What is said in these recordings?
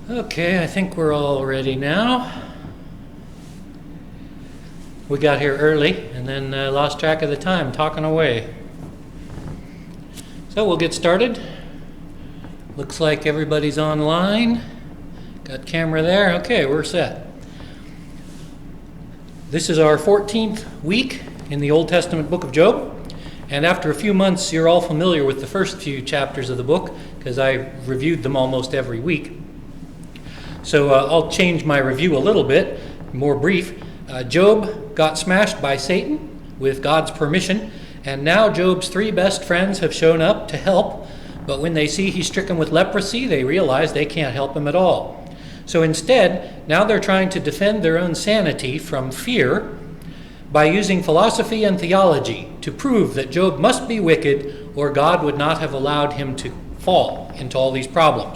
Okay, I think we're all ready now. We got here early and then lost track of the time talking away. So we'll get started. Looks like everybody's online. Got camera there. Okay, we're set. This is our 14th week in the Old Testament book of Job. And after a few months, you're all familiar with the first few chapters of the book because I reviewed them almost every week. So I'll change my review a little bit, more brief. Job got smashed by Satan with God's permission, and now Job's three best friends have shown up to help, but when they see he's stricken with leprosy, they realize they can't help him at all. So instead, now they're trying to defend their own sanity from fear by using philosophy and theology to prove that Job must be wicked or God would not have allowed him to fall into all these problems.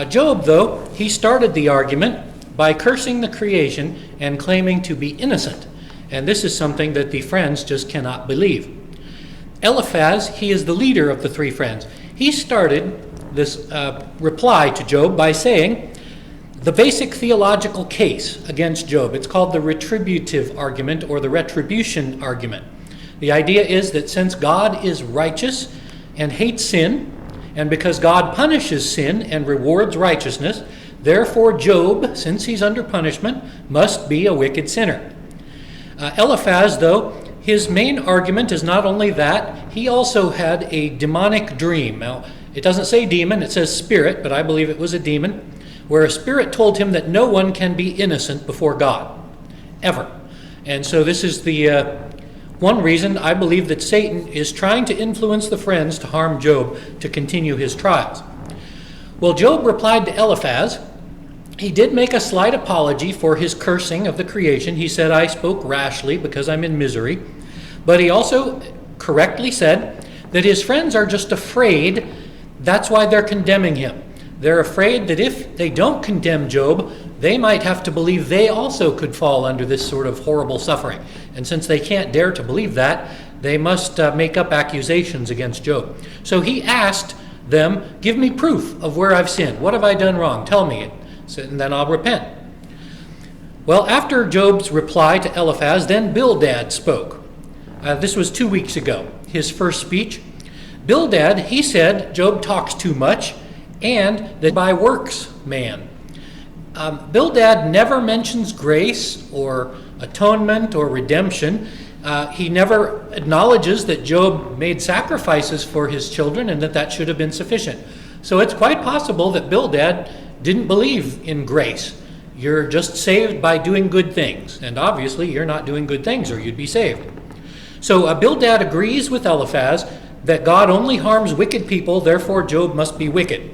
Job, though, he started the argument by cursing the creation and claiming to be innocent. And this is something that the friends just cannot believe. Eliphaz, he is the leader of the three friends. He started this reply to Job by saying the basic theological case against Job. It's called the retributive argument or the retribution argument. The idea is that since God is righteous and hates sin, and because God punishes sin and rewards righteousness, therefore Job, since he's under punishment, must be a wicked sinner. Eliphaz, though, his main argument is not only that, he also had a demonic dream. Now, it doesn't say demon, it says spirit, but I believe it was a demon, where a spirit told him that no one can be innocent before God, ever. And so this is the one reason I believe that Satan is trying to influence the friends to harm Job to continue his trials. Well, Job replied to Eliphaz. He did make a slight apology for his cursing of the creation. He said, I spoke rashly because I'm in misery. But he also correctly said that his friends are just afraid. That's why they're condemning him. They're afraid that if they don't condemn Job, they might have to believe they also could fall under this sort of horrible suffering. And since they can't dare to believe that, they must make up accusations against Job. So he asked them, give me proof of where I've sinned. What have I done wrong? Tell me it, and then I'll repent. Well, after Job's reply to Eliphaz, then Bildad spoke. This was 2 weeks ago, his first speech. Bildad, he said, Job talks too much, and that by works man. Bildad never mentions grace or atonement or redemption. He never acknowledges that Job made sacrifices for his children and that should have been sufficient. So it's quite possible that Bildad didn't believe in grace. You're just saved by doing good things. And obviously you're not doing good things or you'd be saved. So Bildad agrees with Eliphaz that God only harms wicked people, therefore Job must be wicked.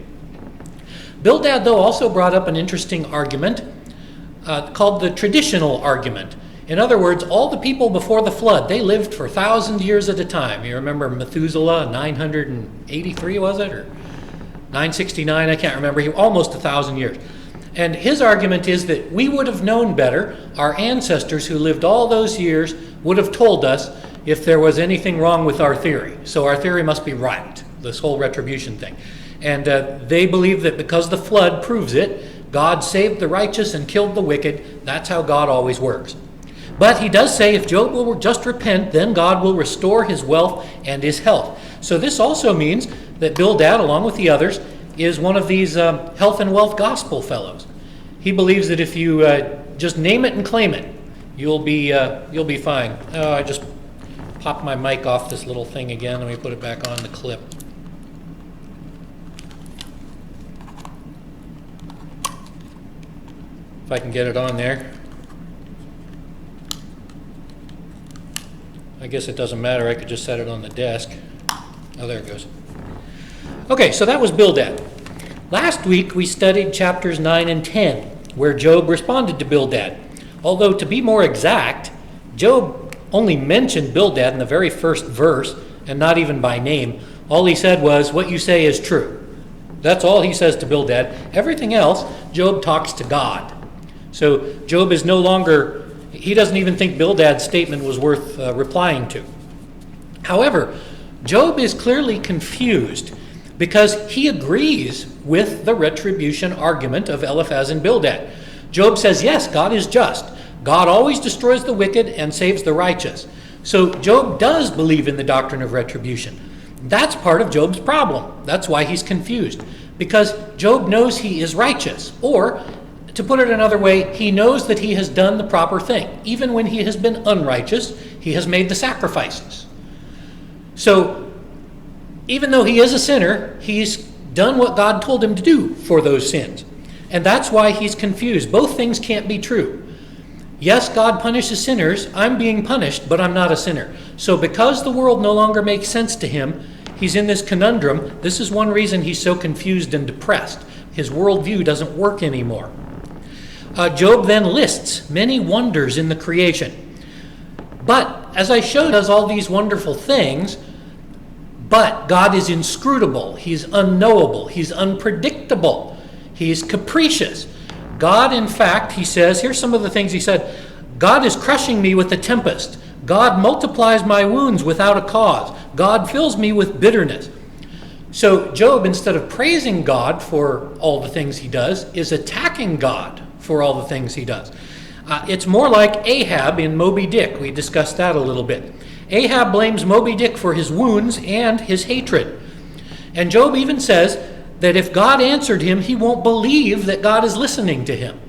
Bildad, though, also brought up an interesting argument called the traditional argument. In other words, all the people before the flood, they lived for 1,000 years at a time. You remember Methuselah, 983 was it, or 969? I can't remember. He almost 1,000 years. And his argument is that we would have known better. Our ancestors who lived all those years would have told us if there was anything wrong with our theory. So our theory must be right, this whole retribution thing. And they believe that because the flood proves it, God saved the righteous and killed the wicked. That's how God always works. But he does say if Job will just repent, then God will restore his wealth and his health. So this also means that Bildad, along with the others, is one of these health and wealth gospel fellows. He believes that if you just name it and claim it, you'll be fine. Oh, I just popped my mic off this little thing again. Let me put it back on the clip. If I can get it on there. I guess it doesn't matter. I could just set it on the desk. Oh, there it goes. Okay, so that was Bildad. Last week we studied chapters 9 and 10, where Job responded to Bildad. Although, to be more exact, Job only mentioned Bildad in the very first verse, and not even by name. All he said was, what you say is true. That's all he says to Bildad. Everything else, Job talks to God. So Job is no longer, he doesn't even think Bildad's statement was worth replying to. However, Job is clearly confused because he agrees with the retribution argument of Eliphaz and Bildad. Job says, yes, God is just. God always destroys the wicked and saves the righteous. So Job does believe in the doctrine of retribution. That's part of Job's problem. That's why he's confused. Because Job knows he is righteous. Or, to put it another way, he knows that he has done the proper thing. Even when he has been unrighteous, he has made the sacrifices. So, even though he is a sinner, he's done what God told him to do for those sins. And that's why he's confused. Both things can't be true. Yes, God punishes sinners. I'm being punished, but I'm not a sinner. So because the world no longer makes sense to him, he's in this conundrum. This is one reason he's so confused and depressed. His worldview doesn't work anymore. Job then lists many wonders in the creation. But, as I showed, does all these wonderful things, but God is inscrutable. He's unknowable. He's unpredictable. He's capricious. God, in fact, he says, here's some of the things he said. God is crushing me with a tempest. God multiplies my wounds without a cause. God fills me with bitterness. So Job, instead of praising God for all the things he does, is attacking God for all the things he does. It's more like Ahab in Moby Dick. We discussed that a little bit. Ahab blames Moby Dick for his wounds and his hatred. And Job even says that if God answered him, he won't believe that God is listening to him.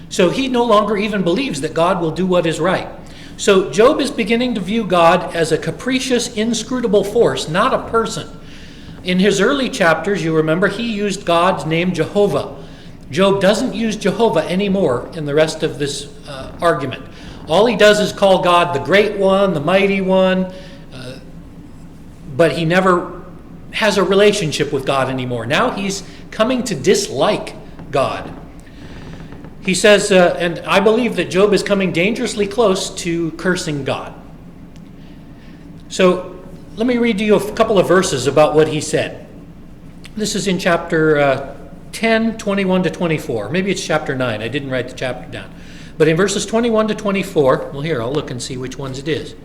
So he no longer even believes that God will do what is right. So Job is beginning to view God as a capricious, inscrutable force, not a person. In his early chapters, you remember, he used God's name Jehovah. Job doesn't use Jehovah anymore in the rest of this argument. All he does is call God the Great One, the Mighty One, but he never has a relationship with God anymore. Now he's coming to dislike God. He says, and I believe that Job is coming dangerously close to cursing God. So let me read to you a couple of verses about what he said. This is in chapter 10, 21 to 24. Maybe it's chapter 9. I didn't write the chapter down. But in verses 21 to 24, well, here, I'll look and see which ones it is.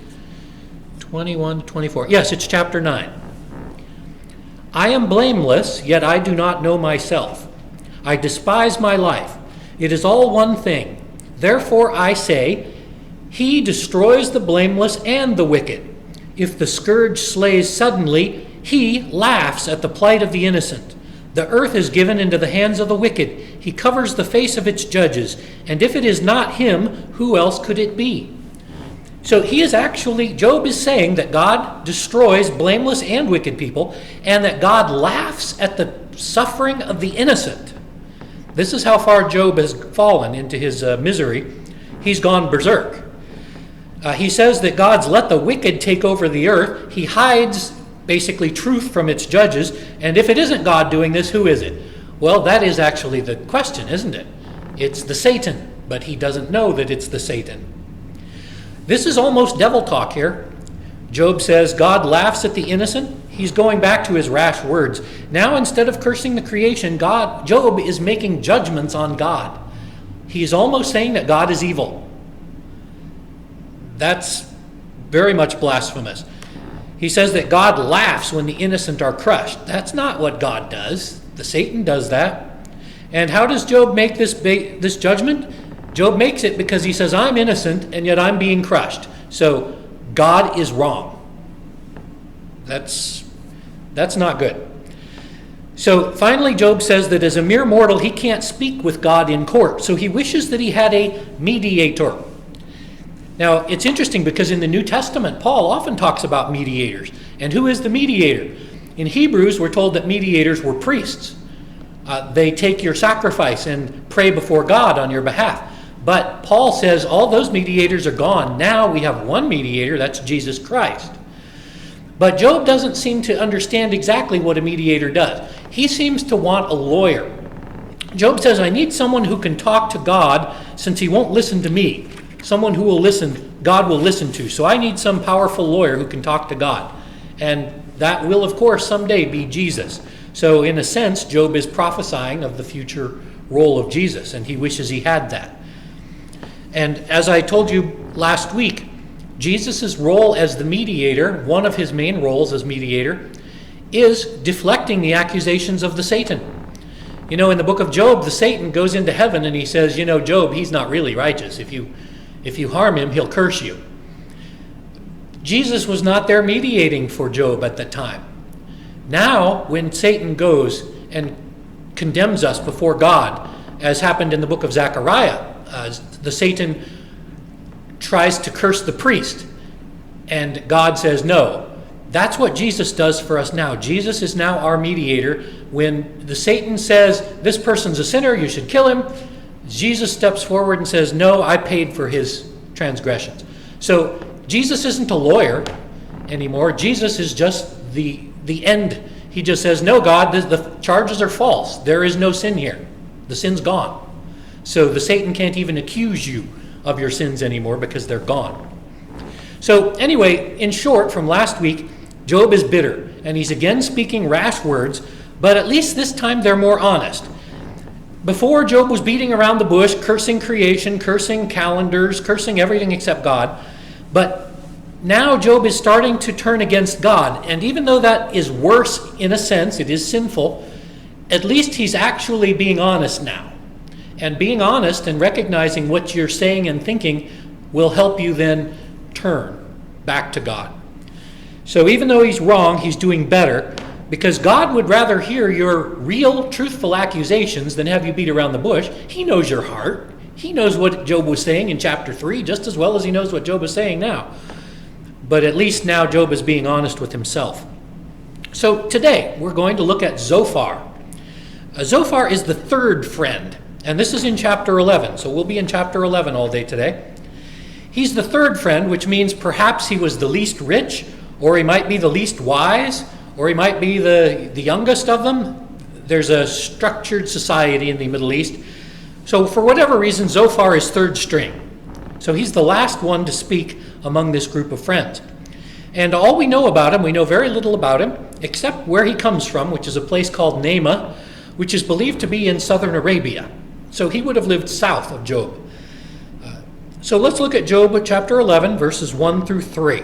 21 to 24. Yes, it's chapter 9. I am blameless, yet I do not know myself. I despise my life. It is all one thing. Therefore I say, he destroys the blameless and the wicked. If the scourge slays suddenly, he laughs at the plight of the innocent. The earth is given into the hands of the wicked. He covers the face of its judges. And if it is not him, who else could it be? So Job is saying that God destroys blameless and wicked people, and that God laughs at the suffering of the innocent. This is how far Job has fallen into his misery. He's gone berserk. He says that God's let the wicked take over the earth. He hides basically truth from its judges. And if it isn't God doing this, who is it? Well, that is actually the question, isn't it? It's the Satan, but he doesn't know that it's the Satan. This is almost devil talk here. Job says God laughs at the innocent. He's going back to his rash words. Now, instead of cursing the creation, Job is making judgments on God. He's almost saying that God is evil. That's very much blasphemous. He says that God laughs when the innocent are crushed. That's not what God does. The Satan does that. And how does Job make this judgment? Job makes it because he says, I'm innocent, and yet I'm being crushed. So God is wrong. That's not good. So finally, Job says that as a mere mortal, he can't speak with God in court. So he wishes that he had a mediator. Now, it's interesting because in the New Testament, Paul often talks about mediators. And who is the mediator? In Hebrews, we're told that mediators were priests. They take your sacrifice and pray before God on your behalf. But Paul says all those mediators are gone. Now we have one mediator, that's Jesus Christ. But Job doesn't seem to understand exactly what a mediator does. He seems to want a lawyer. Job says, I need someone who can talk to God since he won't listen to me. Someone who will listen, God will listen to. So I need some powerful lawyer who can talk to God. And that will, of course, someday be Jesus. So in a sense, Job is prophesying of the future role of Jesus, and he wishes he had that. And as I told you last week, Jesus' role as the mediator, one of his main roles as mediator, is deflecting the accusations of the Satan. You know, in the book of Job, the Satan goes into heaven and he says, you know, Job, he's not really righteous. If you harm him, he'll curse you. Jesus was not there mediating for Job at the time. Now, when Satan goes and condemns us before God, as happened in the book of Zechariah, the Satan tries to curse the priest, and God says no. That's what Jesus does for us now. Jesus is now our mediator. When the Satan says, this person's a sinner, you should kill him, Jesus steps forward and says, no, I paid for his transgressions. So Jesus isn't a lawyer anymore. Jesus is just the end. He just says, no, God, the charges are false. There is no sin here. The sin's gone. So the Satan can't even accuse you of your sins anymore because they're gone. So anyway, in short, from last week, Job is bitter, and he's again speaking rash words, but at least this time they're more honest. Before, Job was beating around the bush, cursing creation, cursing calendars, cursing everything except God. But now Job is starting to turn against God, and even though that is worse in a sense, it is sinful, at least he's actually being honest now. And being honest and recognizing what you're saying and thinking will help you then turn back to God. So even though he's wrong, he's doing better, because God would rather hear your real, truthful accusations than have you beat around the bush. He knows your heart. He knows what Job was saying in chapter 3 just as well as he knows what Job is saying now. But at least now Job is being honest with himself. So today we're going to look at Zophar. Zophar is the third friend, and this is in chapter 11. So we'll be in chapter 11 all day today. He's the third friend, which means perhaps he was the least rich, or he might be the least wise, or he might be the youngest of them. There's a structured society in the Middle East. So for whatever reason, Zophar is third string. So he's the last one to speak among this group of friends. And all we know about him, we know very little about him, except where he comes from, which is a place called Naamah, which is believed to be in southern Arabia. So he would have lived south of Job. So let's look at Job chapter 11, verses 1 through 3.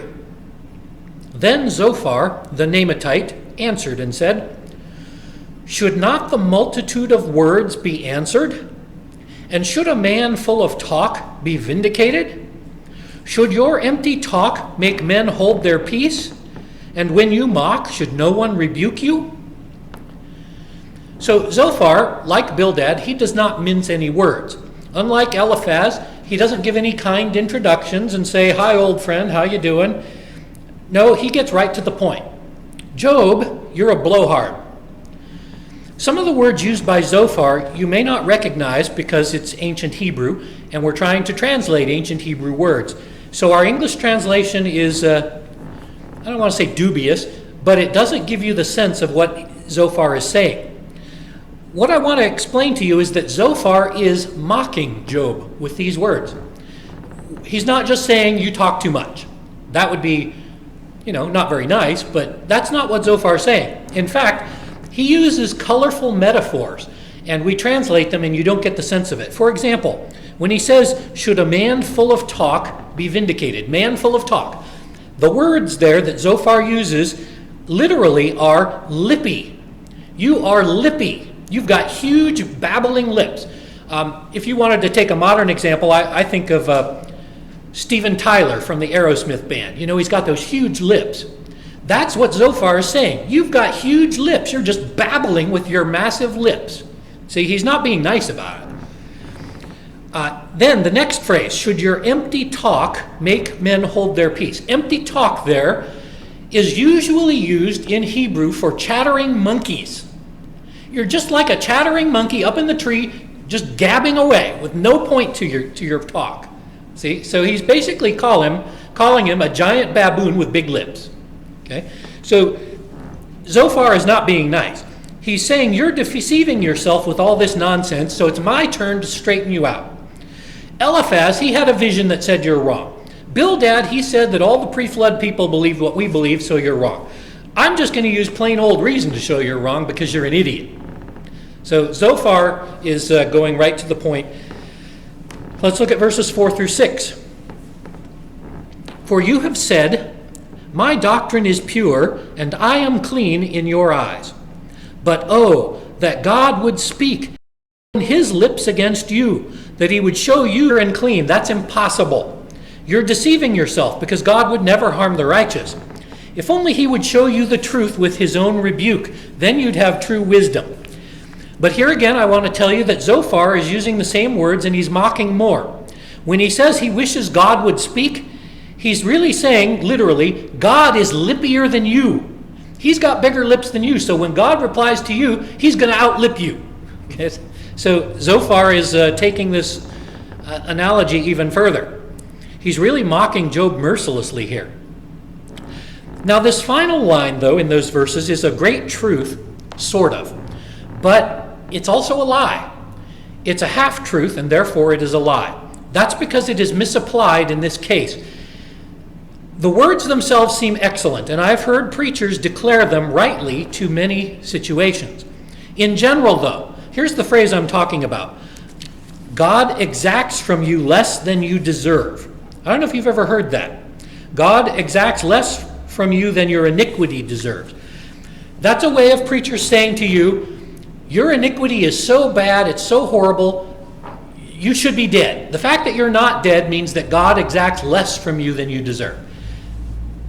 Then Zophar, the Naamathite, answered and said, should not the multitude of words be answered? And should a man full of talk be vindicated? Should your empty talk make men hold their peace? And when you mock, should no one rebuke you? So Zophar, like Bildad, he does not mince any words. Unlike Eliphaz, he doesn't give any kind introductions and say, hi, old friend, how you doing? No, he gets right to the point. Job, you're a blowhard. Some of the words used by Zophar you may not recognize because it's ancient Hebrew, and we're trying to translate ancient Hebrew words. So our English translation is, I don't want to say dubious, but it doesn't give you the sense of what Zophar is saying. What I want to explain to you is that Zophar is mocking Job with these words. He's not just saying, you talk too much. That would be, not very nice, but that's not what Zophar is saying. In fact, he uses colorful metaphors, and we translate them and you don't get the sense of it. For example, when he says, should a man full of talk be vindicated? Man full of talk. The words there that Zophar uses literally are lippy. You are lippy. You've got huge babbling lips. If you wanted to take a modern example, I think of Steven Tyler from the Aerosmith band. He's got those huge lips. That's what Zophar is saying. You've got huge lips. You're just babbling with your massive lips. See, he's not being nice about it. Then the next phrase, should your empty talk make men hold their peace? Empty talk there is usually used in Hebrew for chattering monkeys. You're just like a chattering monkey up in the tree, just gabbing away with no point to your talk. See, so he's basically calling him a giant baboon with big lips. Okay, so Zophar is not being nice. He's saying you're deceiving yourself with all this nonsense, so it's my turn to straighten you out. Eliphaz, he had a vision that said you're wrong. Bildad, he said that all the pre-flood people believed what we believe, so you're wrong. I'm just going to use plain old reason to show you're wrong because you're an idiot. So Zophar is going right to the point. Let's look at verses 4 through 6. For you have said, my doctrine is pure, and I am clean in your eyes. But oh, that God would speak his lips against you, that he would show you pure and clean. That's impossible. You're deceiving yourself, because God would never harm the righteous. If only he would show you the truth with his own rebuke, then you'd have true wisdom. But here again, I want to tell you that Zophar is using the same words, and he's mocking more. When he says he wishes God would speak, he's really saying, literally, God is lippier than you. He's got bigger lips than you, so when God replies to you, he's going to outlip you. Okay? So Zophar is taking this analogy even further. He's really mocking Job mercilessly here. Now, this final line, though, in those verses is a great truth, sort of. But it's also a lie. It's a half-truth, and therefore it is a lie. That's because it is misapplied in this case. The words themselves seem excellent, and I've heard preachers declare them rightly to many situations. In general, though, here's the phrase I'm talking about. God exacts from you less than you deserve. I don't know if you've ever heard that. God exacts less from you than your iniquity deserves. That's a way of preachers saying to you, your iniquity is so bad, it's so horrible, you should be dead. The fact that you're not dead means that God exacts less from you than you deserve.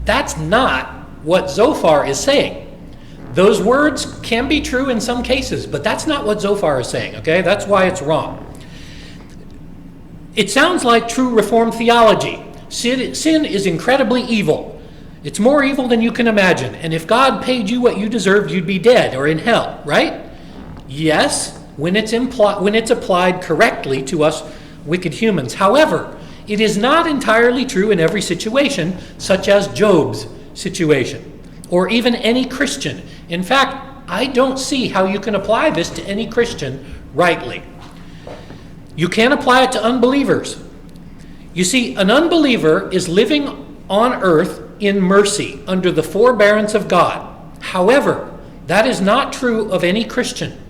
That's not what Zophar is saying. Those words can be true in some cases, but that's not what Zophar is saying, okay? That's why it's wrong. It sounds like true Reformed theology. Sin is incredibly evil. It's more evil than you can imagine. And if God paid you what you deserved, you'd be dead or in hell, right? Yes, when it's applied correctly to us wicked humans. However, it is not entirely true in every situation, such as Job's situation, or even any Christian. In fact, I don't see how you can apply this to any Christian rightly. You can't apply it to unbelievers. You see, an unbeliever is living on earth in mercy under the forbearance of God. However, that is not true of any Christian.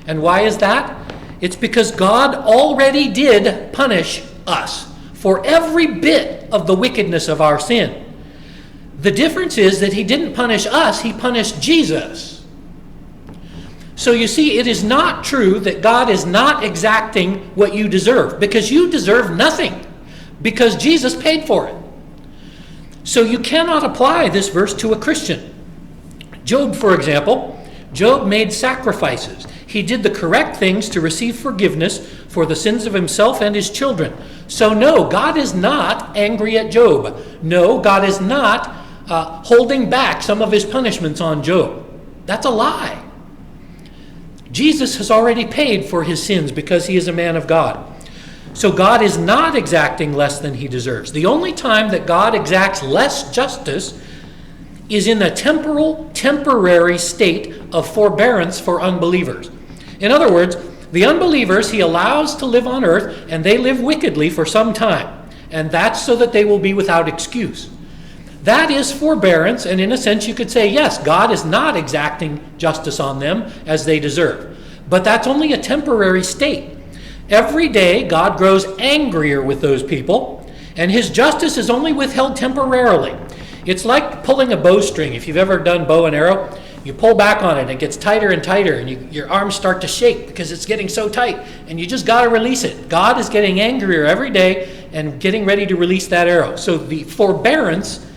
And why is that? It's because God already did punish us for every bit of the wickedness of our sin. The difference is that he didn't punish us, he punished Jesus. So you see, it is not true that God is not exacting what you deserve, because you deserve nothing, because Jesus paid for it. So you cannot apply this verse to a Christian. Job, for example, Job made sacrifices. He did the correct things to receive forgiveness for the sins of himself and his children. So no, God is not angry at Job. No, God is not holding back some of his punishments on Job. That's a lie. Jesus has already paid for his sins because he is a man of God. So God is not exacting less than he deserves. The only time that God exacts less justice is in a temporary state of forbearance for unbelievers. In other words, the unbelievers he allows to live on earth, and they live wickedly for some time. And that's so that they will be without excuse. That is forbearance, and in a sense you could say, yes, God is not exacting justice on them as they deserve. But that's only a temporary state. Every day God grows angrier with those people, and his justice is only withheld temporarily. It's like pulling a bowstring. If you've ever done bow and arrow, you pull back on it, and it gets tighter and tighter, and your arms start to shake because it's getting so tight, and you just got to release it. God is getting angrier every day and getting ready to release that arrow. So the forbearance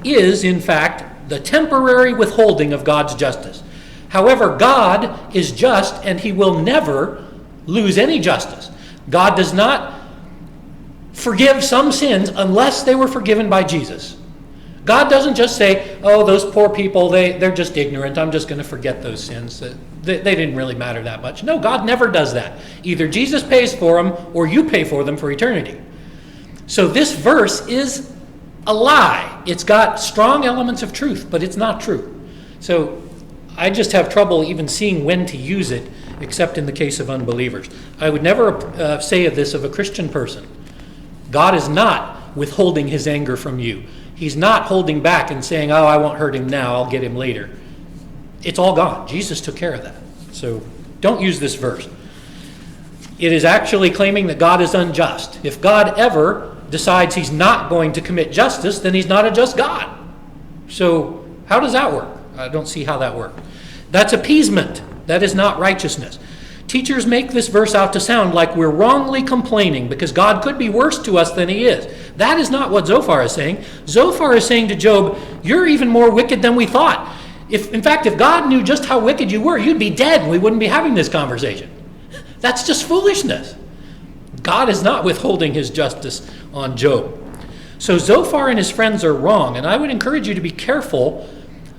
is, in fact, the temporary withholding of God's justice. However, God is just, and he will never lose any justice. God does not forgive some sins unless they were forgiven by Jesus. God doesn't just say, oh, those poor people, they're just ignorant. I'm just going to forget those sins. They didn't really matter that much. No, God never does that. Either Jesus pays for them or you pay for them for eternity. So this verse is a lie. It's got strong elements of truth, but it's not true. So I just have trouble even seeing when to use it, except in the case of unbelievers. I would never say this of a Christian person. God is not withholding his anger from you. He's not holding back and saying, oh, I won't hurt him now, I'll get him later. It's all gone. Jesus took care of that. So don't use this verse. It is actually claiming that God is unjust. If God ever decides he's not going to commit justice, then he's not a just God. So how does that work? I don't see how that works. That's appeasement. That is not righteousness. Teachers make this verse out to sound like we're wrongly complaining because God could be worse to us than he is. That is not what Zophar is saying. Zophar is saying to Job, you're even more wicked than we thought. In fact, if God knew just how wicked you were, you'd be dead and we wouldn't be having this conversation. That's just foolishness. God is not withholding his justice on Job. So Zophar and his friends are wrong, and I would encourage you to be careful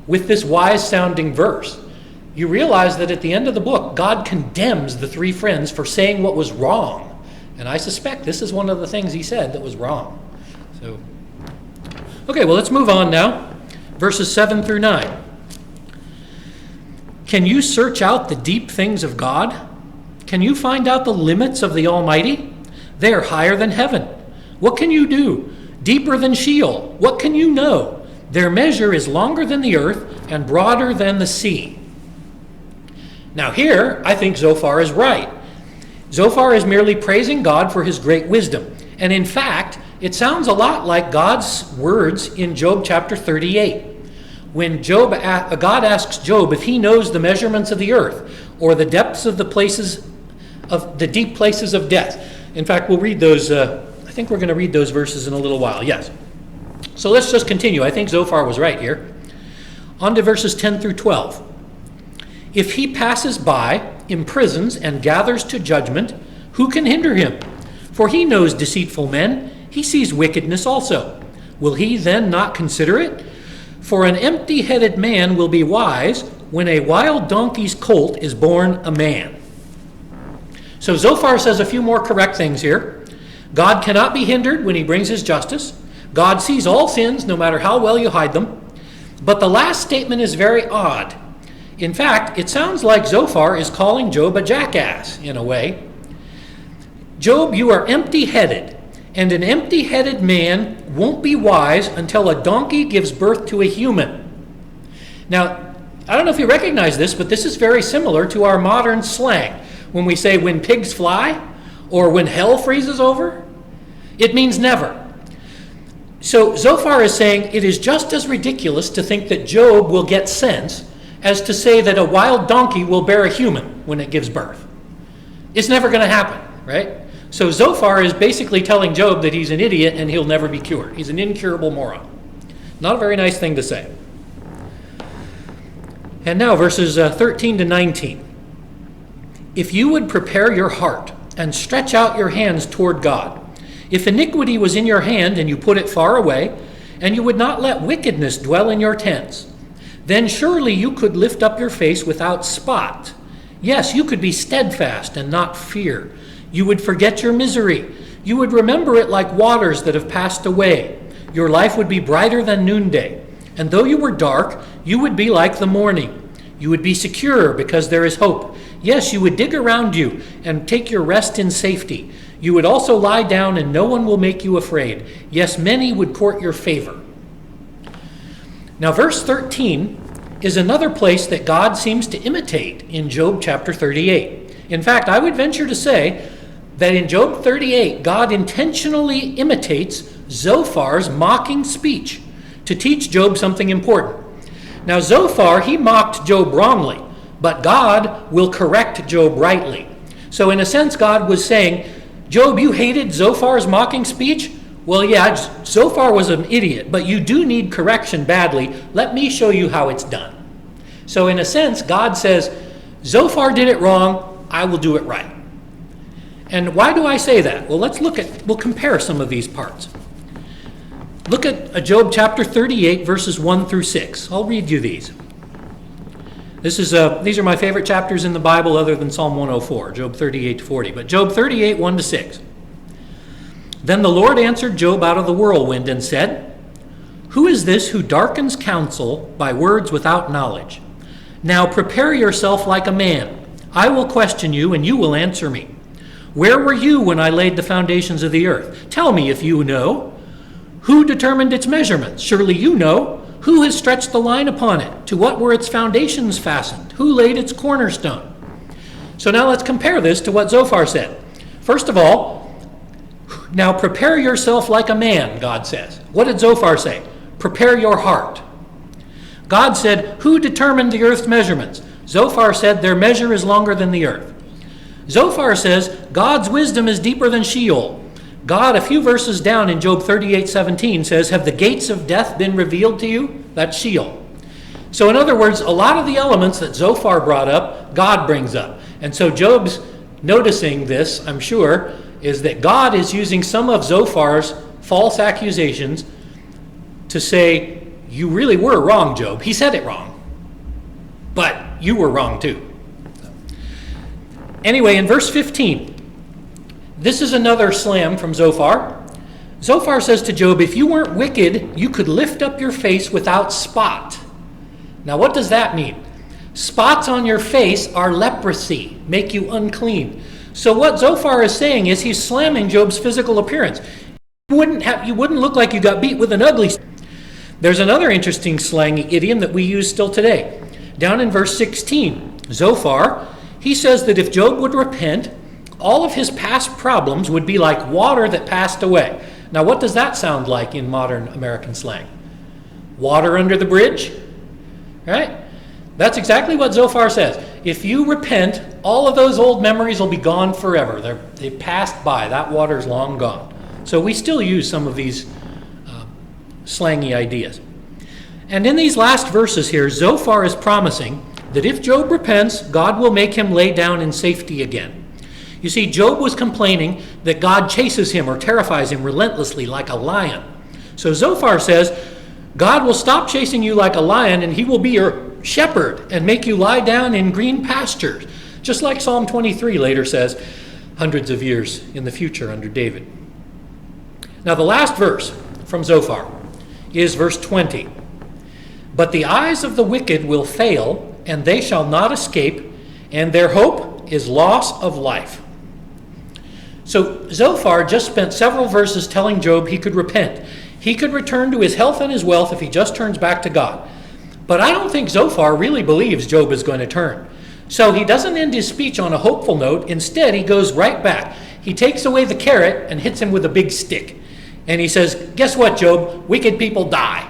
with this wise-sounding verse. You realize that at the end of the book, God condemns the three friends for saying what was wrong. And I suspect this is one of the things he said that was wrong. Okay, well, let's move on now. Verses 7 through 9. Can you search out the deep things of God? Can you find out the limits of the Almighty? They are higher than heaven. What can you do? Deeper than Sheol. What can you know? Their measure is longer than the earth and broader than the sea. Now here, I think Zophar is right. Zophar is merely praising God for his great wisdom. And in fact, it sounds a lot like God's words in Job chapter 38. When God asks Job if he knows the measurements of the earth or the depths of the deep places of death. In fact, we'll read those. I think we're going to read those verses in a little while. Yes. So let's just continue. I think Zophar was right here. On to verses 10 through 12. If he passes by, imprisons, and gathers to judgment, who can hinder him? For he knows deceitful men. He sees wickedness also. Will he then not consider it? For an empty-headed man will be wise when a wild donkey's colt is born a man. So Zophar says a few more correct things here. God cannot be hindered when he brings his justice. God sees all sins, no matter how well you hide them. But the last statement is very odd. In fact, it sounds like Zophar is calling Job a jackass, in a way. Job, you are empty-headed, and an empty-headed man won't be wise until a donkey gives birth to a human. Now, I don't know if you recognize this, but this is very similar to our modern slang. When we say when pigs fly, or when hell freezes over, it means never. So Zophar is saying it is just as ridiculous to think that Job will get sense as to say that a wild donkey will bear a human when it gives birth. It's never going to happen, right? So Zophar is basically telling Job that he's an idiot and he'll never be cured. He's an incurable moron. Not a very nice thing to say. And now verses 13 to 19. If you would prepare your heart and stretch out your hands toward God, if iniquity was in your hand and you put it far away, and you would not let wickedness dwell in your tents, then surely you could lift up your face without spot. Yes, you could be steadfast and not fear. You would forget your misery. You would remember it like waters that have passed away. Your life would be brighter than noonday. And though you were dark, you would be like the morning. You would be secure because there is hope. Yes, you would dig around you and take your rest in safety. You would also lie down and no one will make you afraid. Yes, many would court your favor. Now, verse 13 is another place that God seems to imitate in Job chapter 38. In fact, I would venture to say that in Job 38, God intentionally imitates Zophar's mocking speech to teach Job something important. Now, Zophar, he mocked Job wrongly, but God will correct Job rightly. So in a sense, God was saying, Job, you hated Zophar's mocking speech? Well, yeah, Zophar was an idiot, but you do need correction badly. Let me show you how it's done. So in a sense, God says, Zophar did it wrong, I will do it right. And why do I say that? Well, we'll compare some of these parts. Look at Job chapter 38, verses 1 through 6. I'll read you these. These are my favorite chapters in the Bible other than Psalm 104, Job 38 to 40. But Job 38, 1 to 6. Then the Lord answered Job out of the whirlwind and said, Who is this who darkens counsel by words without knowledge? Now prepare yourself like a man. I will question you, and you will answer me. Where were you when I laid the foundations of the earth? Tell me if you know. Who determined its measurements? Surely you know. Who has stretched the line upon it? To what were its foundations fastened? Who laid its cornerstone? So now let's compare this to what Zophar said. First of all, now prepare yourself like a man, God says. What did Zophar say? Prepare your heart. God said, who determined the earth's measurements? Zophar said, their measure is longer than the earth. Zophar says, God's wisdom is deeper than Sheol. God, a few verses down in Job 38:17, says, have the gates of death been revealed to you? That's Sheol. So in other words, a lot of the elements that Zophar brought up, God brings up. And so Job's noticing this, I'm sure, is that God is using some of Zophar's false accusations to say, you really were wrong, Job. He said it wrong. But you were wrong too. Anyway, in verse 15, this is another slam from Zophar. Zophar says to Job, if you weren't wicked, you could lift up your face without spot. Now, what does that mean? Spots on your face are leprosy, make you unclean. So what Zophar is saying is he's slamming Job's physical appearance. You wouldn't look like you got beat with an ugly. There's another interesting slang idiom that we use still today. Down in verse 16, Zophar, he says that if Job would repent, all of his past problems would be like water that passed away. Now, what does that sound like in modern American slang? Water under the bridge? Right? That's exactly what Zophar says. If you repent, all of those old memories will be gone forever. They've passed by. That water's long gone. So we still use some of these slangy ideas. And in these last verses here, Zophar is promising that if Job repents, God will make him lay down in safety again. You see, Job was complaining that God chases him or terrifies him relentlessly like a lion. So Zophar says, God will stop chasing you like a lion and he will be your shepherd and make you lie down in green pastures. Just like Psalm 23 later says, hundreds of years in the future under David. Now the last verse from Zophar is verse 20. But the eyes of the wicked will fail, and they shall not escape, and their hope is loss of life. So Zophar just spent several verses telling Job he could repent. He could return to his health and his wealth if he just turns back to God. But I don't think Zophar really believes Job is going to turn. So he doesn't end his speech on a hopeful note. Instead, he goes right back. He takes away the carrot and hits him with a big stick. And he says, guess what, Job? Wicked people die.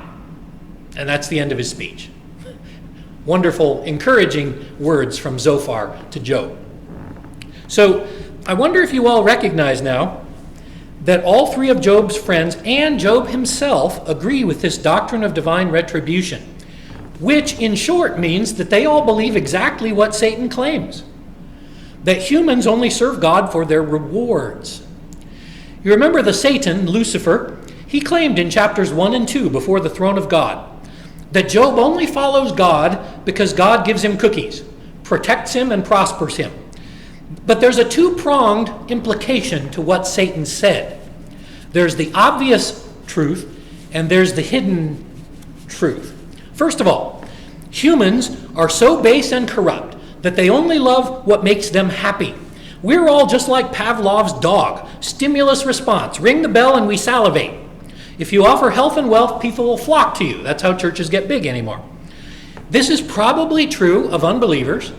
And that's the end of his speech. Wonderful, encouraging words from Zophar to Job. So I wonder if you all recognize now that all three of Job's friends and Job himself agree with this doctrine of divine retribution, which in short means that they all believe exactly what Satan claims, that humans only serve God for their rewards. You remember the Satan, Lucifer, he claimed in chapters 1 and 2 before the throne of God that Job only follows God because God gives him cookies, protects him, and prospers him. But there's a two-pronged implication to what Satan said. There's the obvious truth, and there's the hidden truth. First of all, humans are so base and corrupt that they only love what makes them happy. We're all just like Pavlov's dog. Stimulus response. Ring the bell and we salivate. If you offer health and wealth, people will flock to you. That's how churches get big anymore. This is probably true of unbelievers,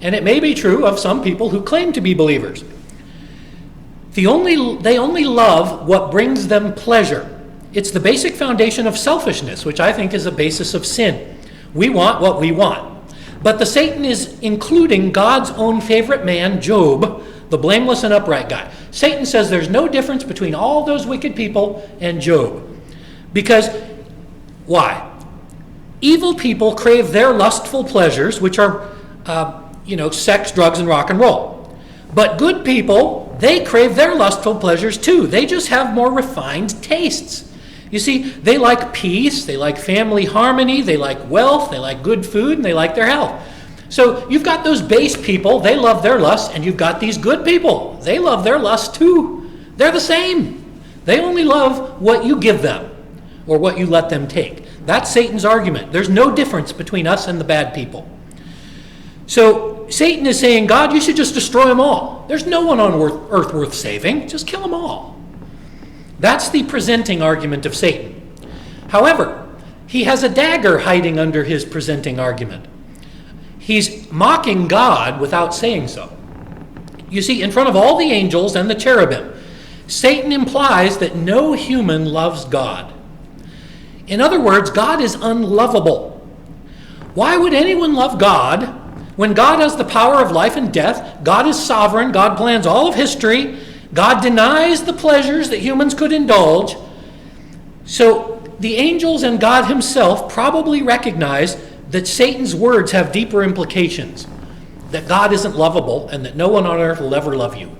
and it may be true of some people who claim to be believers. They only love what brings them pleasure. It's the basic foundation of selfishness, which I think is a basis of sin. We want what we want. But the Satan is including God's own favorite man, Job, the blameless and upright guy. Satan says there's no difference between all those wicked people and Job. Because, why? Evil people crave their lustful pleasures, which are, sex, drugs, and rock and roll. But good people, they crave their lustful pleasures too. They just have more refined tastes. You see, they like peace, they like family harmony, they like wealth, they like good food, and they like their health. So you've got those base people, they love their lust, and you've got these good people. They love their lust too. They're the same. They only love what you give them or what you let them take. That's Satan's argument. There's no difference between us and the bad people. So Satan is saying, God, you should just destroy them all. There's no one on earth worth saving. Just kill them all. That's the presenting argument of Satan. However, he has a dagger hiding under his presenting argument. He's mocking God without saying so. You see, in front of all the angels and the cherubim, Satan implies that no human loves God. In other words, God is unlovable. Why would anyone love God when God has the power of life and death? God is sovereign. God plans all of history. God denies the pleasures that humans could indulge. So the angels and God himself probably recognize that Satan's words have deeper implications, that God isn't lovable and that no one on earth will ever love you.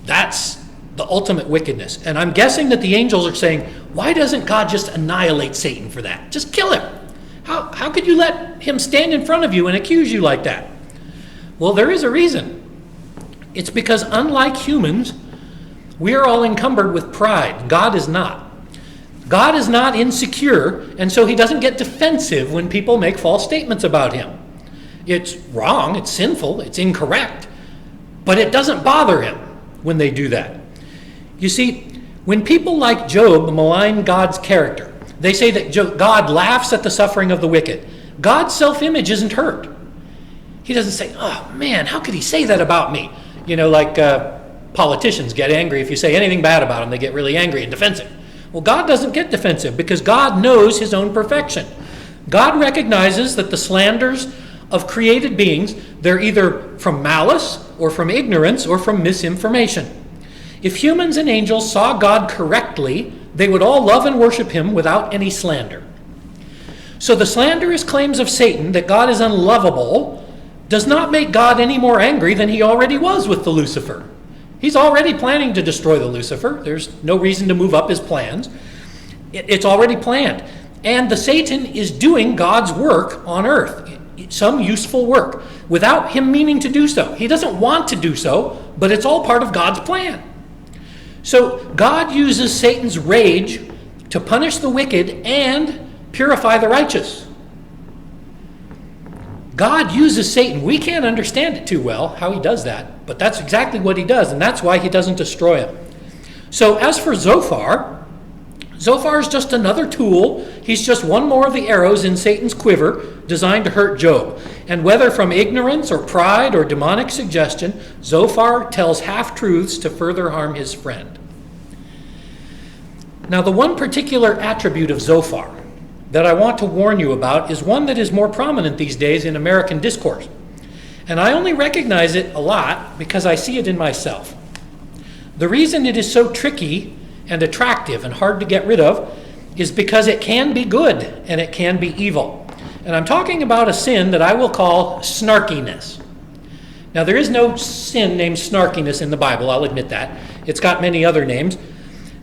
That's the ultimate wickedness. And I'm guessing that the angels are saying, why doesn't God just annihilate Satan for that? Just kill him. How could you let him stand in front of you and accuse you like that? Well, there is a reason. It's because unlike humans, we are all encumbered with pride. God is not. God is not insecure, and so he doesn't get defensive when people make false statements about him. It's wrong, it's sinful, it's incorrect, but it doesn't bother him when they do that. You see, when people like Job malign God's character, they say that God laughs at the suffering of the wicked. God's self-image isn't hurt. He doesn't say, oh man, how could he say that about me? You know, like politicians get angry if you say anything bad about them. They get really angry and defensive. Well, God doesn't get defensive because God knows his own perfection. God recognizes that the slanders of created beings, they're either from malice or from ignorance or from misinformation. If humans and angels saw God correctly, they would all love and worship him without any slander. So the slanderous claims of Satan that God is unlovable does not make God any more angry than he already was with the Lucifer. He's already planning to destroy the Lucifer. There's no reason to move up his plans. It's already planned. And the Satan is doing God's work on earth, some useful work, without him meaning to do so. He doesn't want to do so, but it's all part of God's plan. So God uses Satan's rage to punish the wicked and purify the righteous. God uses Satan. We can't understand it too well, how he does that, but that's exactly what he does, and that's why he doesn't destroy him. So as for Zophar, Zophar is just another tool. He's just one more of the arrows in Satan's quiver designed to hurt Job. And whether from ignorance or pride or demonic suggestion, Zophar tells half-truths to further harm his friend. Now, the one particular attribute of Zophar that I want to warn you about is one that is more prominent these days in American discourse. And I only recognize it a lot because I see it in myself. The reason it is so tricky and attractive and hard to get rid of is because it can be good and it can be evil. And I'm talking about a sin that I will call snarkiness. Now, there is no sin named snarkiness in the Bible, I'll admit that. It's got many other names.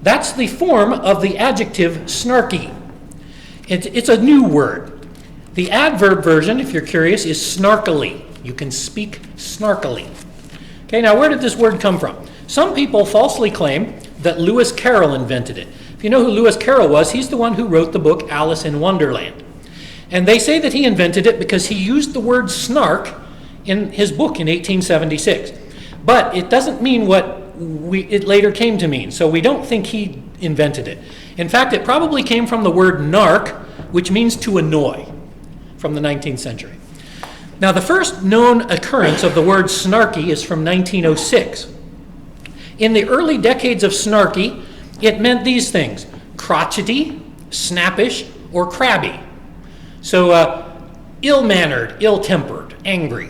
That's the form of the adjective snarky. It's a new word. The adverb version, if you're curious, is snarkily. You can speak snarkily. Okay, now where did this word come from? Some people falsely claim that Lewis Carroll invented it. If you know who Lewis Carroll was, he's the one who wrote the book Alice in Wonderland. And they say that he invented it because he used the word snark in his book in 1876. But it doesn't mean what it later came to mean, so we don't think he invented it. In fact, it probably came from the word narc, which means to annoy, from the 19th century. Now, the first known occurrence of the word snarky is from 1906. In the early decades of snarky, it meant these things: crotchety, snappish, or crabby. So, ill-mannered, ill-tempered, angry.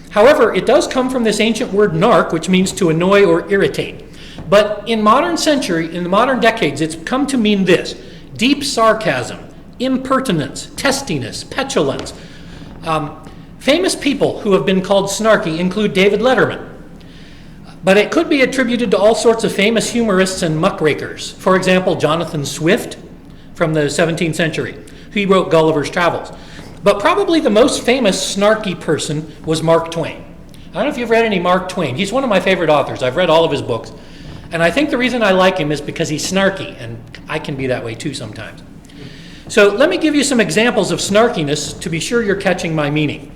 However, it does come from this ancient word narc, which means to annoy or irritate. But in the modern decades, it's come to mean this: deep sarcasm, impertinence, testiness, petulance. Famous people who have been called snarky include David Letterman. But it could be attributed to all sorts of famous humorists and muckrakers. For example, Jonathan Swift from the 17th century. He wrote Gulliver's Travels. But probably the most famous snarky person was Mark Twain. I don't know if you've read any Mark Twain. He's one of my favorite authors. I've read all of his books. And I think the reason I like him is because he's snarky, and I can be that way too sometimes. So let me give you some examples of snarkiness to be sure you're catching my meaning.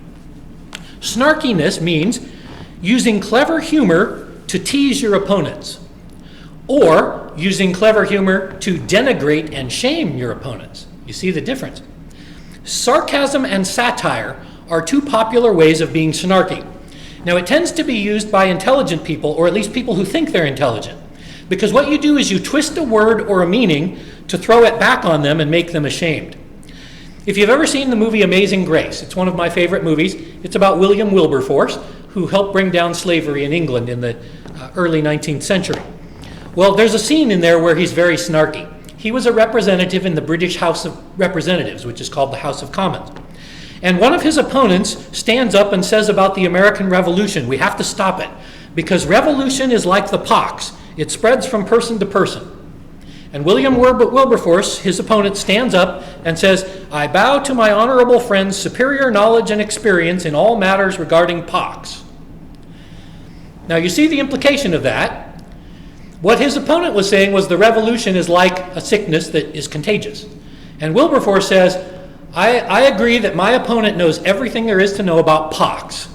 Snarkiness means using clever humor to tease your opponents, or using clever humor to denigrate and shame your opponents. You see the difference? Sarcasm and satire are two popular ways of being snarky. Now, it tends to be used by intelligent people, or at least people who think they're intelligent, because what you do is you twist a word or a meaning to throw it back on them and make them ashamed. If you've ever seen the movie Amazing Grace, it's one of my favorite movies. It's about William Wilberforce, who helped bring down slavery in England in the early 19th century. Well, there's a scene in there where he's very snarky. He was a representative in the British House of Representatives, which is called the House of Commons. And one of his opponents stands up and says about the American Revolution, we have to stop it, because revolution is like the pox. It spreads from person to person. And William Wilberforce, his opponent, stands up and says, I bow to my honorable friend's superior knowledge and experience in all matters regarding pox. Now you see the implication of that. What his opponent was saying was the revolution is like a sickness that is contagious. And Wilberforce says, I agree that my opponent knows everything there is to know about pox.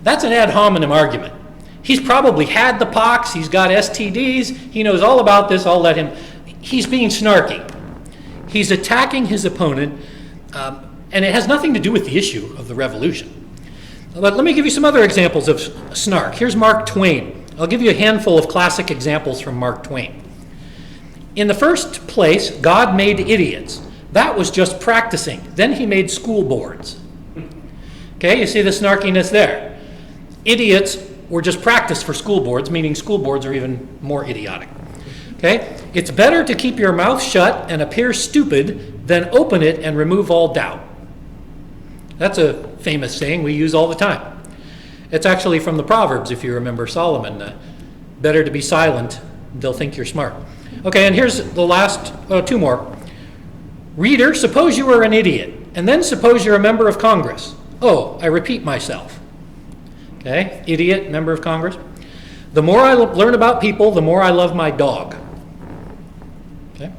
That's an ad hominem argument. He's probably had the pox, he's got STDs, he knows all about this, I'll let him. He's being snarky. He's attacking his opponent, and it has nothing to do with the issue of the revolution. But let me give you some other examples of snark. Here's Mark Twain. I'll give you a handful of classic examples from Mark Twain. In the first place, God made idiots. That was just practicing. Then he made school boards. Okay, you see the snarkiness there. Idiots were just practice for school boards, meaning school boards are even more idiotic. Okay? It's better to keep your mouth shut and appear stupid than open it and remove all doubt. That's a famous saying we use all the time. It's actually from the Proverbs, if you remember Solomon. Better to be silent, they'll think you're smart. Okay, and here's the last, two more. Reader, suppose you were an idiot, and then suppose you're a member of Congress. Oh, I repeat myself. Okay, idiot, member of Congress. The more I learn about people, the more I love my dog. Okay,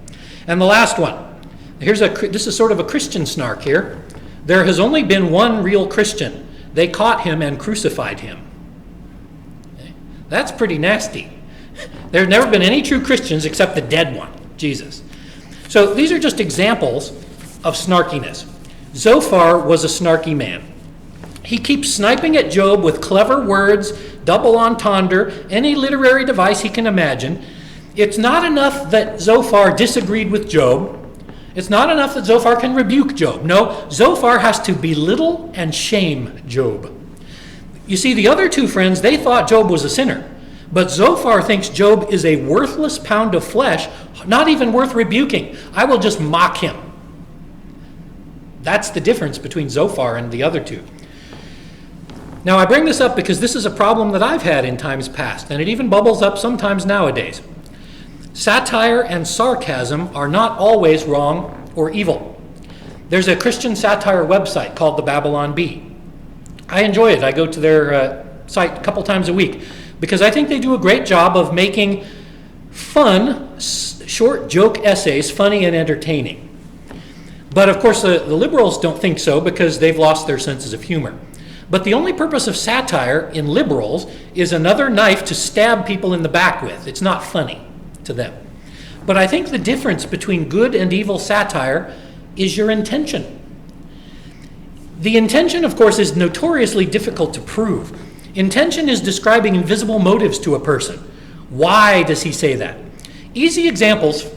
and the last one. This is sort of a Christian snark here. There has only been one real Christian. They caught him and crucified him. Okay? That's pretty nasty. There have never been any true Christians except the dead one, Jesus. So these are just examples of snarkiness. Zophar was a snarky man. He keeps sniping at Job with clever words, double entendre, any literary device he can imagine. It's not enough that Zophar disagreed with Job. It's not enough that Zophar can rebuke Job. No, Zophar has to belittle and shame Job. You see, the other two friends, they thought Job was a sinner. But Zophar thinks Job is a worthless pound of flesh, not even worth rebuking. I will just mock him. That's the difference between Zophar and the other two. Now, I bring this up because this is a problem that I've had in times past, and it even bubbles up sometimes nowadays. Satire and sarcasm are not always wrong or evil. There's a Christian satire website called the Babylon Bee. I enjoy it. I go to their site a couple times a week because I think they do a great job of making fun, short joke essays funny and entertaining. But of course, the liberals don't think so because they've lost their senses of humor. But the only purpose of satire in liberals is another knife to stab people in the back with. It's not funny to them. But I think the difference between good and evil satire is your intention. The intention, of course, is notoriously difficult to prove. Intention is describing invisible motives to a person. Why does he say that? Easy examples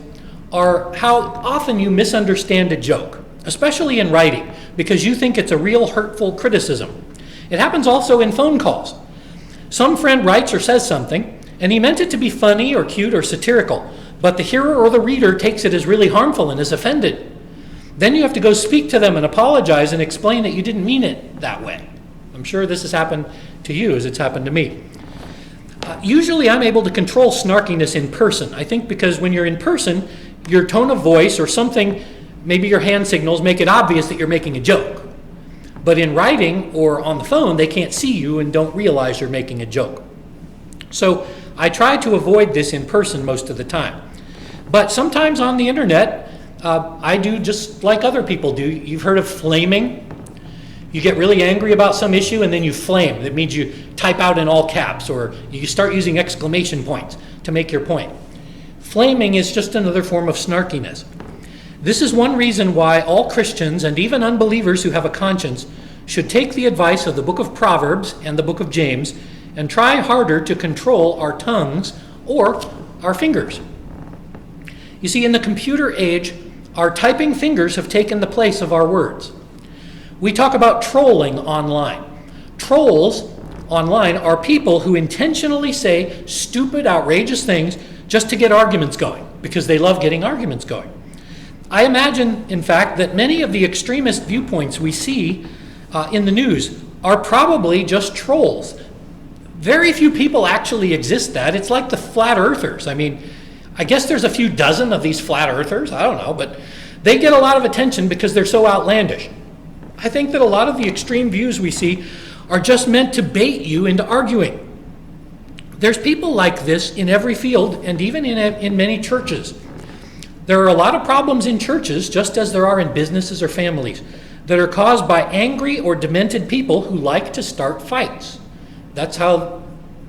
are how often you misunderstand a joke, especially in writing, because you think it's a real hurtful criticism. It happens also in phone calls. Some friend writes or says something, and he meant it to be funny or cute or satirical, but the hearer or the reader takes it as really harmful and is offended. Then you have to go speak to them and apologize and explain that you didn't mean it that way. I'm sure this has happened to you as it's happened to me. Usually I'm able to control snarkiness in person. I think because when you're in person, your tone of voice or something, maybe your hand signals, make it obvious that you're making a joke. But in writing or on the phone, they can't see you and don't realize you're making a joke. So I try to avoid this in person most of the time. But sometimes on the internet, I do just like other people do. You've heard of flaming? You get really angry about some issue and then you flame. That means you type out in all caps or you start using exclamation points to make your point. Flaming is just another form of snarkiness. This is one reason why all Christians and even unbelievers who have a conscience should take the advice of the book of Proverbs and the book of James and try harder to control our tongues or our fingers. You see, in the computer age, Our typing fingers have taken the place of our words. We talk about trolling online. Trolls online are people who intentionally say stupid, outrageous things just to get arguments going, because they love getting arguments going. I imagine, in fact, that many of the extremist viewpoints we see in the news are probably just trolls. Very few people actually exist that. It's like the flat earthers. I mean, I guess there's a few dozen of these flat earthers. I don't know, but they get a lot of attention because they're so outlandish. I think that a lot of the extreme views we see are just meant to bait you into arguing. There's people like this in every field and even in many churches. There are a lot of problems in churches, just as there are in businesses or families, that are caused by angry or demented people who like to start fights. That's how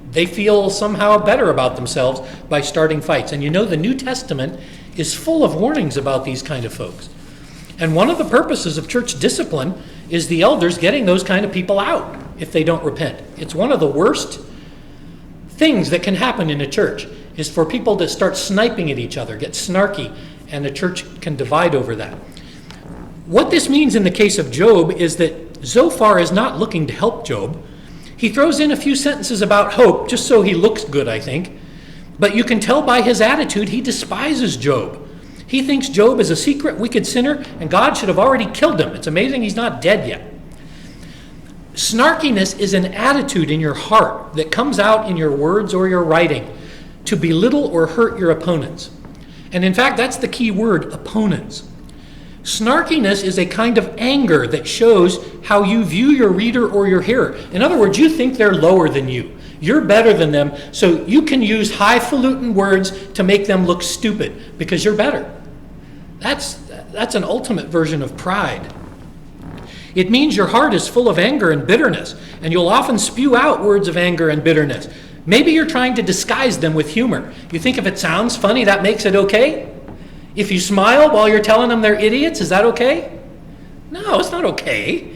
they feel somehow better about themselves, by starting fights. And you know, the New Testament is full of warnings about these kind of folks. And one of the purposes of church discipline is the elders getting those kind of people out if they don't repent. It's one of the worst things that can happen in a church, is for people to start sniping at each other, get snarky, and the church can divide over that. What this means in the case of Job is that Zophar is not looking to help Job. He throws in a few sentences about hope just so he looks good, I think. But you can tell by his attitude he despises Job. He thinks Job is a secret, wicked sinner, and God should have already killed him. It's amazing he's not dead yet. Snarkiness is an attitude in your heart that comes out in your words or your writing to belittle or hurt your opponents. And in fact, that's the key word, opponents. Snarkiness is a kind of anger that shows how you view your reader or your hearer. In other words, you think they're lower than you. You're better than them, so you can use highfalutin words to make them look stupid because you're better. That's an ultimate version of pride. It means your heart is full of anger and bitterness, and you'll often spew out words of anger and bitterness. Maybe you're trying to disguise them with humor. You think if it sounds funny, that makes it okay? If you smile while you're telling them they're idiots, is that okay? No, it's not okay.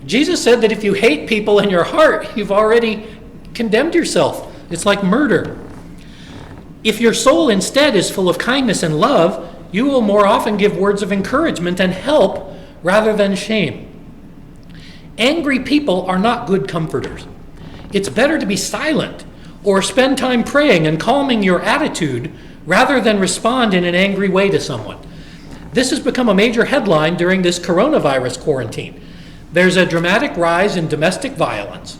Jesus said that if you hate people in your heart, you've already condemned yourself. It's like murder. If your soul instead is full of kindness and love, you will more often give words of encouragement and help rather than shame. Angry people are not good comforters. It's better to be silent or spend time praying and calming your attitude rather than respond in an angry way to someone. This has become a major headline during this coronavirus quarantine. There's a dramatic rise in domestic violence.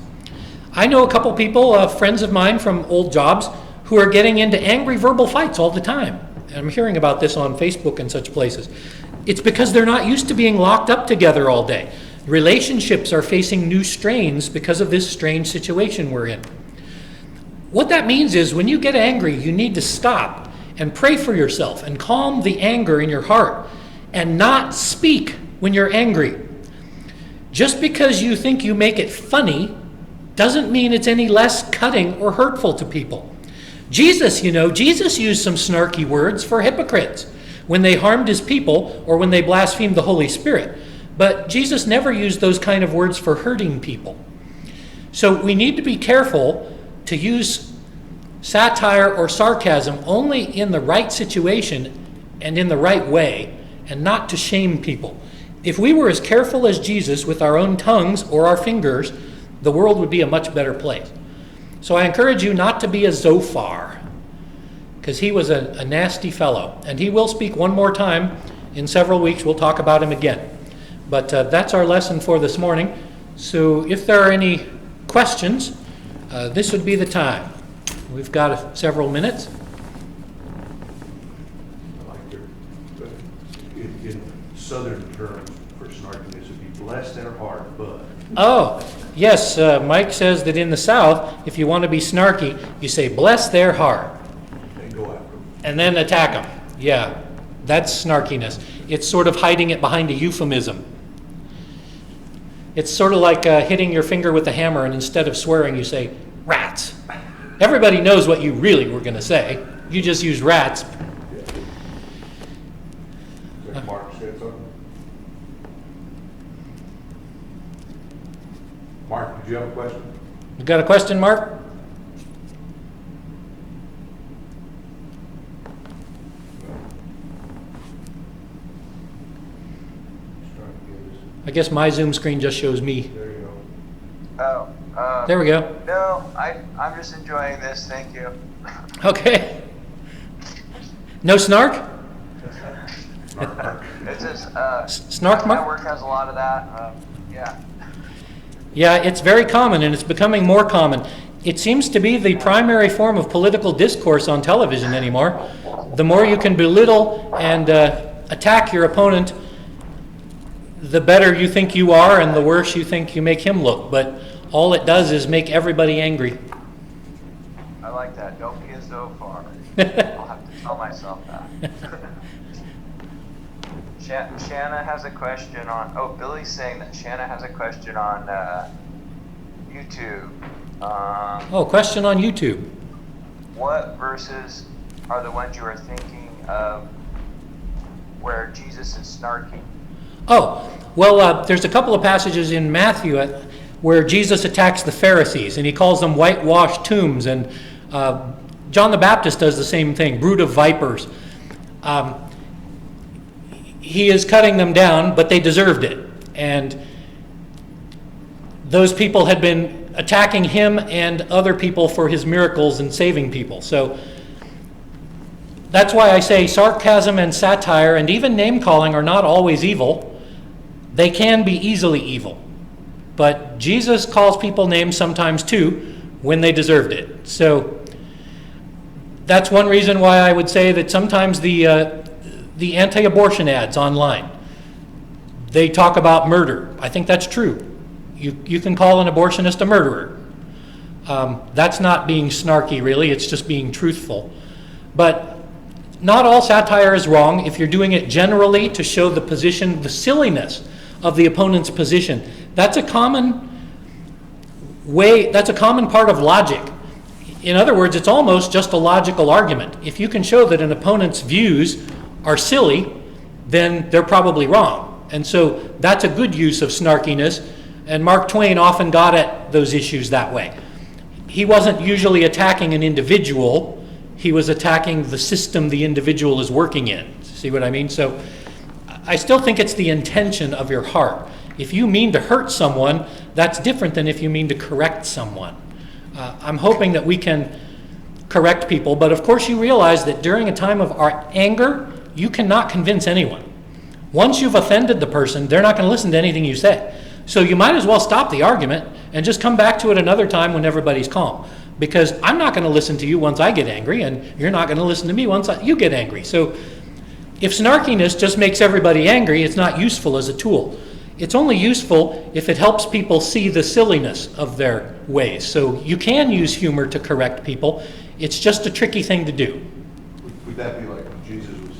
I know a couple people, friends of mine from old jobs, who are getting into angry verbal fights all the time. I'm hearing about this on Facebook and such places. It's because they're not used to being locked up together all day. Relationships are facing new strains because of this strange situation we're in. What that means is when you get angry, you need to stop and pray for yourself and calm the anger in your heart and not speak when you're angry. Just because you think you make it funny doesn't mean it's any less cutting or hurtful to people. Jesus used some snarky words for hypocrites when they harmed his people or when they blasphemed the Holy Spirit. But Jesus never used those kind of words for hurting people. So we need to be careful to use satire or sarcasm only in the right situation and in the right way, and not to shame people. If we were as careful as Jesus with our own tongues or our fingers, the world would be a much better place. So I encourage you not to be a Zophar, because he was a nasty fellow. And he will speak one more time in several weeks. We'll talk about him again. But that's our lesson for this morning. So if there are any questions, this would be the time. We've got several minutes. I like in southern terms for snarkiness, it'd be bless their heart, but. Oh, yes, Mike says that in the South, if you want to be snarky, you say, bless their heart. And go after them. And then attack them. Yeah, that's snarkiness. It's sort of hiding it behind a euphemism. It's sort of like hitting your finger with a hammer, and instead of swearing, you say, rats. Everybody knows what you really were going to say. You just use rats. Yeah. Mark said something? Mark, did you have a question? You got a question, Mark? I guess my Zoom screen just shows me. There you go. Oh, There we go. no, I'm just enjoying this, thank you. Okay. No snark? It's just, Snark my mark? work has a lot of that, yeah. Yeah, it's very common, and it's becoming more common. It seems to be the primary form of political discourse on television anymore. The more you can belittle and attack your opponent, the better you think you are and the worse you think you make him look. But all it does is make everybody angry. I like that, don't be as though far. I'll have to tell myself that. Shanna has a question on, Billy's saying that Shanna has a question on YouTube. Question on YouTube. What verses are the ones you are thinking of where Jesus is snarky? There's a couple of passages in Matthew where Jesus attacks the Pharisees, and he calls them whitewashed tombs, and John the Baptist does the same thing, brood of vipers. He is cutting them down, but they deserved it. And those people had been attacking him and other people for his miracles and saving people. So that's why I say sarcasm and satire and even name-calling are not always evil. They can be easily evil. But Jesus calls people names sometimes too when they deserved it. So that's one reason why I would say that sometimes the anti-abortion ads online, they talk about murder. I think that's true. You can call an abortionist a murderer. That's not being snarky, really. It's just being truthful. But not all satire is wrong if you're doing it generally to show the position, the silliness of the opponent's position. That's a common way, that's a common part of logic. In other words, it's almost just a logical argument. If you can show that an opponent's views are silly, then they're probably wrong. And so that's a good use of snarkiness, and Mark Twain often got at those issues that way. He wasn't usually attacking an individual, he was attacking the system the individual is working in. See what I mean? So I still think it's the intention of your heart. If you mean to hurt someone, that's different than if you mean to correct someone. I'm hoping that we can correct people, but of course you realize that during a time of our anger, you cannot convince anyone. Once you've offended the person, they're not going to listen to anything you say. So you might as well stop the argument and just come back to it another time when everybody's calm. Because I'm not going to listen to you once I get angry, and you're not going to listen to me once you get angry. So if snarkiness just makes everybody angry, it's not useful as a tool. It's only useful if it helps people see the silliness of their ways. So you can use humor to correct people. It's just a tricky thing to do. Would that be like when Jesus was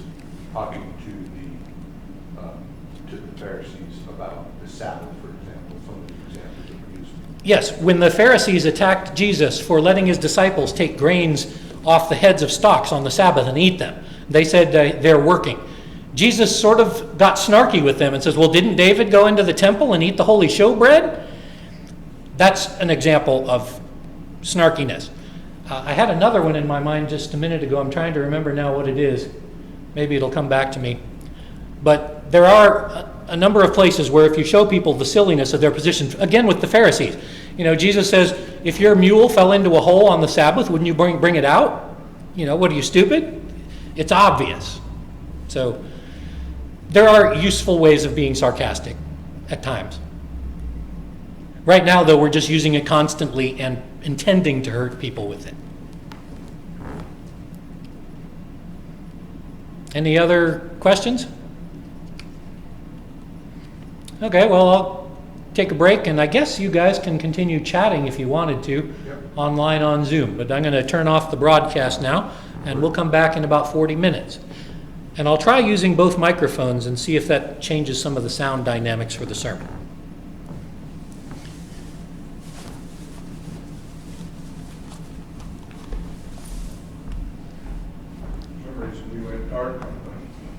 talking to the Pharisees about the Sabbath, for example? Some of the examples that were used. Yes, when the Pharisees attacked Jesus for letting his disciples take grains off the heads of stalks on the Sabbath and eat them, they said they're working. Jesus sort of got snarky with them and says, well, didn't David go into the temple and eat the holy showbread? That's an example of snarkiness. I had another one in my mind just a minute ago. I'm trying to remember now what it is. Maybe it'll come back to me. But there are a number of places where if you show people the silliness of their position, again with the Pharisees, Jesus says, if your mule fell into a hole on the Sabbath, wouldn't you bring it out? What are you, stupid? It's obvious. So there are useful ways of being sarcastic at times. Right now, though, we're just using it constantly and intending to hurt people with it. Any other questions? Okay, well, I'll take a break, and I guess you guys can continue chatting if you wanted to online on Zoom. But I'm going to turn off the broadcast now, and we'll come back in about 40 minutes. And I'll try using both microphones and see if that changes some of the sound dynamics for the sermon.